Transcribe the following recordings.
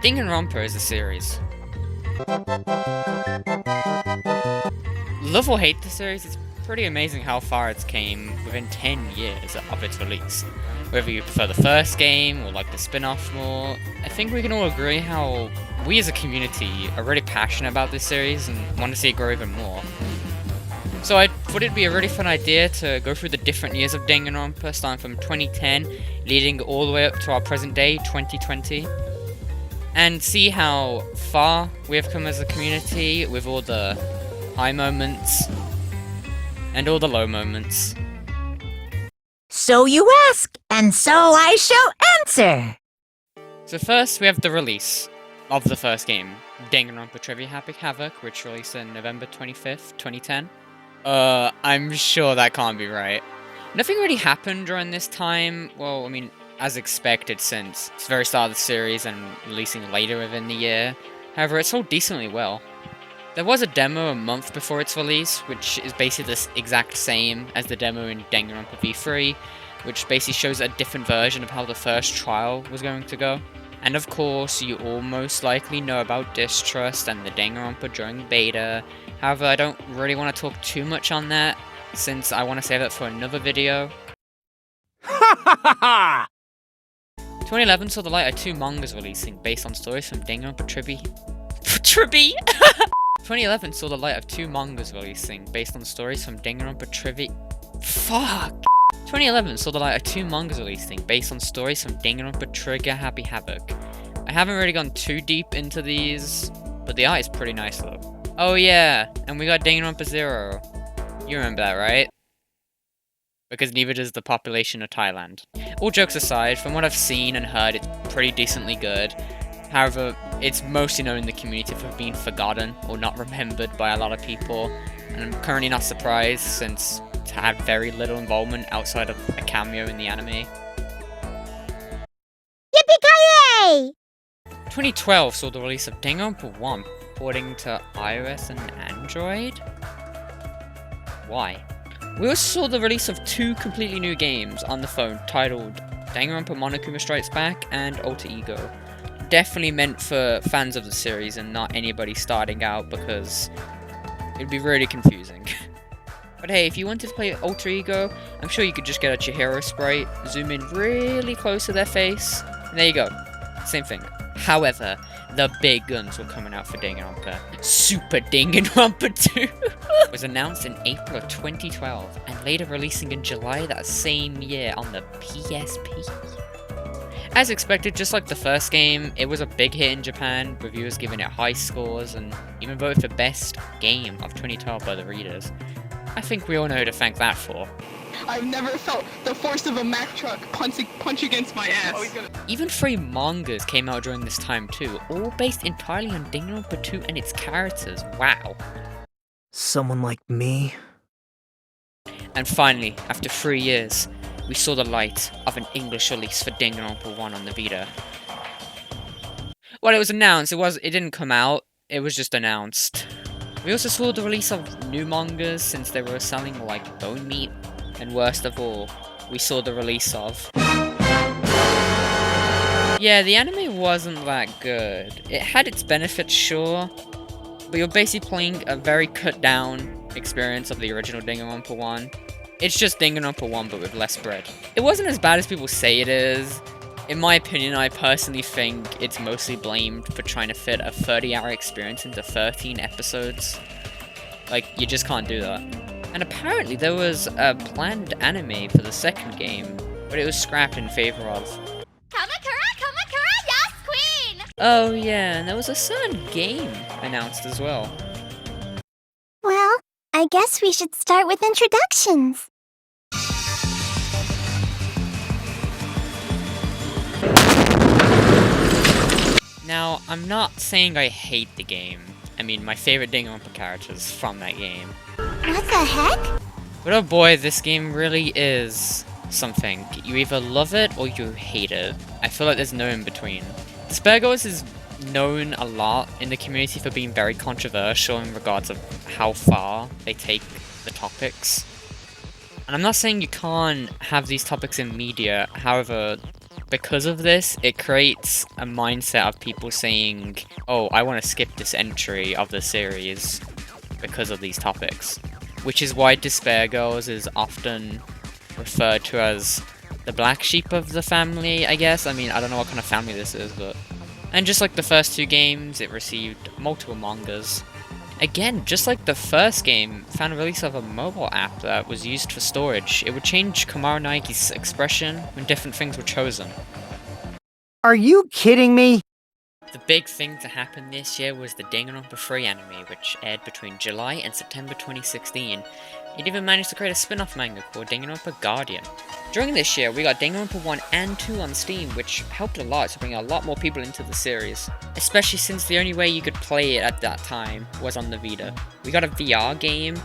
Danganronpa is a series. Love or hate the series, it's pretty amazing how far it's came within 10 years of its release. Whether you prefer the first game or like the spin-off more, I think we can all agree how we as a community are really passionate about this series and want to see it grow even more. So I thought it'd be a really fun idea to go through the different years of Danganronpa, starting from 2010, leading all the way up to our present day, 2020. And see how far we have come as a community with all the high moments and all the low moments. So you ask, and so I shall answer! So first we have the release of the first game, Danganronpa Trivia Havoc, which released on November 25th, 2010. I'm sure that can't be right. Nothing really happened during this time, well, I mean, as expected since it's the very start of the series and releasing later within the year. However, it sold decently well. There was a demo a month before its release, which is basically the exact same as the demo in Danganronpa V3, which basically shows a different version of how the first trial was going to go. And of course, you all most likely know about Distrust and the Danganronpa during beta. However, I don't really want to talk too much on that, since I want to save that for another video. 2011 saw the light of 2 mangas releasing based on stories from Danganronpa Trivia. 2011 saw the light of 2 mangas releasing based on stories from Danganronpa Trivia. 2011 saw the light of 2 mangas releasing based on stories from Danganronpa Trigger Happy Havoc. I haven't really gone too deep into these, but the art is pretty nice though. Oh yeah, and we got Danganronpa Zero. You remember that, right? Because neither does the population of Thailand. All jokes aside, from what I've seen and heard, it's pretty decently good. However, it's mostly known in the community for being forgotten or not remembered by a lot of people, and I'm currently not surprised since it had very little involvement outside of a cameo in the anime. Yippee-ki-yay! 2012 saw the release of Danganronpa 1, porting to iOS and Android? Why? We also saw the release of 2 completely new games on the phone titled Danganronpa Monokuma Strikes Back and Alter Ego. Definitely meant for fans of the series and not anybody starting out because it'd be really confusing. But hey, if you wanted to play Alter Ego, I'm sure you could just get a Chihiro sprite, zoom in really close to their face, and there you go. Same thing. However, the big guns were coming out for Danganronpa. Super Danganronpa 2 was announced in April of 2012 and later releasing in July that same year on the PSP. As expected, just like the first game, it was a big hit in Japan, reviewers giving it high scores and even voted for best game of 2012 by the readers. I think we all know who to thank that for. I've never felt the force of a Mack truck punch against my ass. Even 3 mangas came out during this time too, all based entirely on Danganronpa 2 and its characters. Wow. Someone like me? And finally, after 3 years, we saw the light of an English release for Danganronpa 1 on the Vita. Well, it was announced, it didn't come out, it was just announced. We also saw the release of new mangas since they were selling like bone meat. And worst of all, we saw the release of... Yeah, the anime wasn't that good. It had its benefits, sure, but you're basically playing a very cut down experience of the original Danganronpa 1. It's just Danganronpa 1 but with less bread. It wasn't as bad as people say it is. In my opinion, I personally think it's mostly blamed for trying to fit a 30-hour experience into 13 episodes. Like, you just can't do that. And apparently there was a planned anime for the second game, but it was scrapped in favor of... Kamakura, yes, queen! Oh yeah, and there was a third game announced as well. Well, I guess we should start with introductions. Now, I'm not saying I hate the game. I mean, my favorite Danganronpa characters from that game. What the heck? But oh boy, this game really is something. You either love it or you hate it. I feel like there's no in between. Desperados is known a lot in the community for being very controversial in regards of how far they take the topics. And I'm not saying you can't have these topics in media, however, Because of this, it creates a mindset of people saying, oh, I want to skip this entry of the series because of these topics. Which is why Despair Girls is often referred to as the black sheep of the family, I guess. I mean, I don't know what kind of family this is, but... And just like the first two games, it received multiple mangas. Again, just like the first game, found a release of a mobile app that was used for storage. It would change Kamaru Naiki's expression when different things were chosen. Are you kidding me? The big thing to happen this year was the Danganronpa 3 anime, which aired between July and September 2016. It even managed to create a spin-off manga called Danganronpa Guardian. During this year, we got Danganronpa 1 and 2 on Steam, which helped a lot to bring a lot more people into the series. Especially since the only way you could play it at that time was on the Vita. We got a VR game,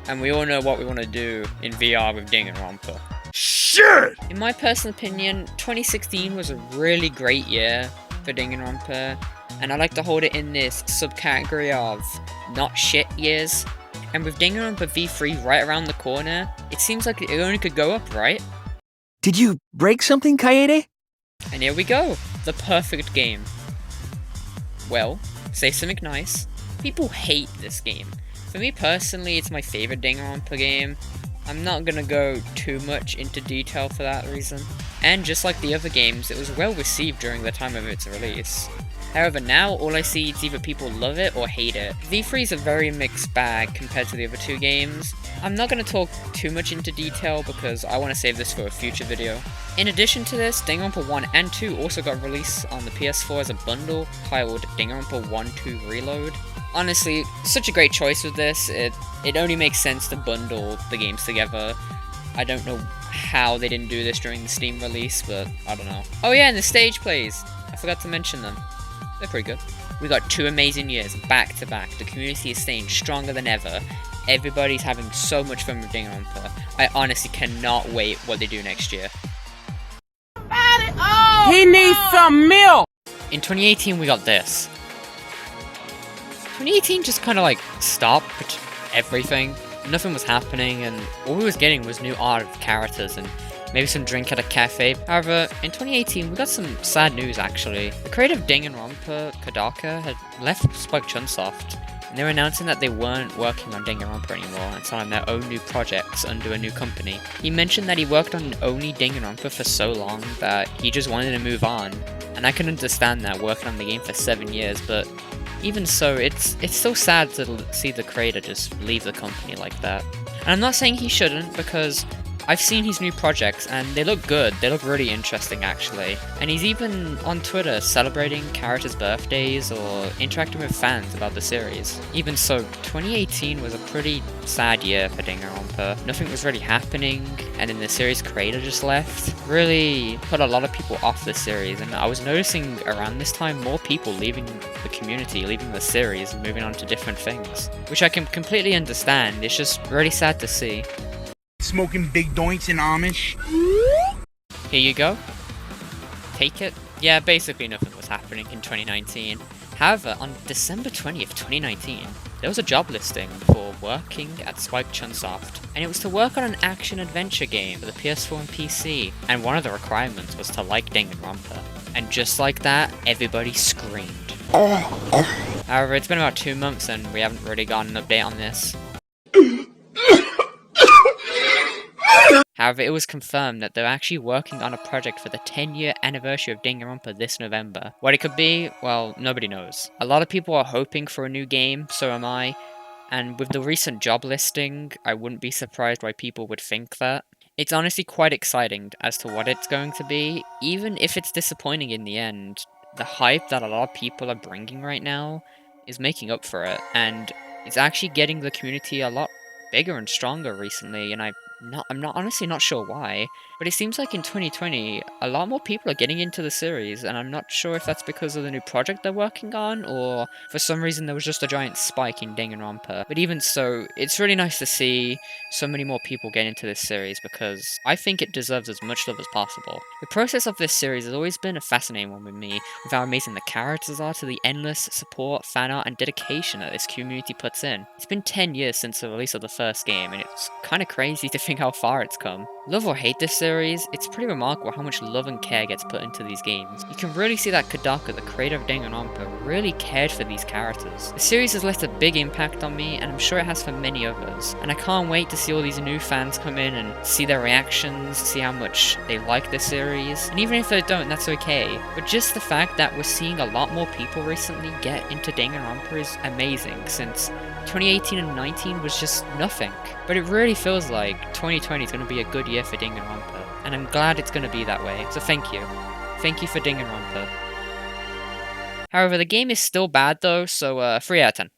and we all know what we want to do in VR with Danganronpa. Shit! In my personal opinion, 2016 was a really great year for Danganronpa, and I like to hold it in this subcategory of not shit years. And with Danganronpa V3 right around the corner, it seems like it only could go up, right? Did you break something, Kaede? And here we go, the perfect game. Well, say something nice. People hate this game. For me personally, it's my favorite Danganronpa game. I'm not gonna go too much into detail for that reason. And just like the other games, it was well received during the time of its release. However, now all I see is either people love it or hate it. V3 is a very mixed bag compared to the other two games. I'm not going to talk too much into detail because I want to save this for a future video. In addition to this, Danganronpa 1 and 2 also got released on the PS4 as a bundle titled Danganronpa 1-2 Reload. Honestly, such a great choice with this. It only makes sense to bundle the games together. I don't know how they didn't do this during the Steam release, but I don't know. Oh yeah, and the stage plays! I forgot to mention them. They're pretty good. We got 2 amazing years back to back. The community is staying stronger than ever. Everybody's having so much fun with Danganronpa. I honestly cannot wait what they do next year. He needs some milk! In 2018, we got this. 2018 just kind of like stopped everything. Nothing was happening, and all we was getting was new art of characters and maybe some drink at a cafe. However, in 2018, we got some sad news actually. The creator of Danganronpa, Kodaka, had left Spike Chunsoft, and they were announcing that they weren't working on Danganronpa anymore and starting their own new projects under a new company. He mentioned that he worked on only Danganronpa for so long that he just wanted to move on, and I can understand that, working on the game for 7 years, but even so, it's still sad to see the creator just leave the company like that. And I'm not saying he shouldn't, because I've seen his new projects and they look good. They look really interesting actually. And he's even on Twitter celebrating characters' birthdays or interacting with fans about the series. Even so, 2018 was a pretty sad year for Danganronpa. Nothing was really happening, and then the series creator just left. Really put a lot of people off the series, and I was noticing around this time more people leaving the community, leaving the series and moving on to different things. Which I can completely understand. It's just really sad to see. Smoking big doinks in Amish. Here you go. Take it. Yeah, basically nothing was happening in 2019. However, on December 20th, 2019, there was a job listing for working at Spike Chunsoft, and it was to work on an action-adventure game for the PS4 and PC, and one of the requirements was to like Danganronpa. And just like that, everybody screamed. However, it's been about 2 months and we haven't really gotten an update on this. However, it was confirmed that they're actually working on a project for the 10-year anniversary of Danganronpa this November. What it could be, well, nobody knows. A lot of people are hoping for a new game, so am I, and with the recent job listing, I wouldn't be surprised why people would think that. It's honestly quite exciting as to what it's going to be, even if it's disappointing in the end. The hype that a lot of people are bringing right now is making up for it, and it's actually getting the community a lot bigger and stronger recently, and I'm honestly not sure why, but it seems like in 2020, a lot more people are getting into the series, and I'm not sure if that's because of the new project they're working on, or for some reason there was just a giant spike in Danganronpa. But even so, it's really nice to see so many more people get into this series, because I think it deserves as much love as possible. The process of this series has always been a fascinating one with me, with how amazing the characters are to the endless support, fan art, and dedication that this community puts in. It's been 10 years since the release of the first game, and it's kind of crazy to think amazing how far it's come. Love or hate this series, it's pretty remarkable how much love and care gets put into these games. You can really see that Kodaka, the creator of Danganronpa, really cared for these characters. The series has left a big impact on me, and I'm sure it has for many others. And I can't wait to see all these new fans come in and see their reactions, see how much they like the series. And even if they don't, that's okay. But just the fact that we're seeing a lot more people recently get into Danganronpa is amazing, since 2018 and 19 was just nothing. But it really feels like 2020 is going to be a good year for Danganronpa, and I'm glad it's going to be that way, so thank you. Thank you for Danganronpa. However, the game is still bad though, so 3 out of 10.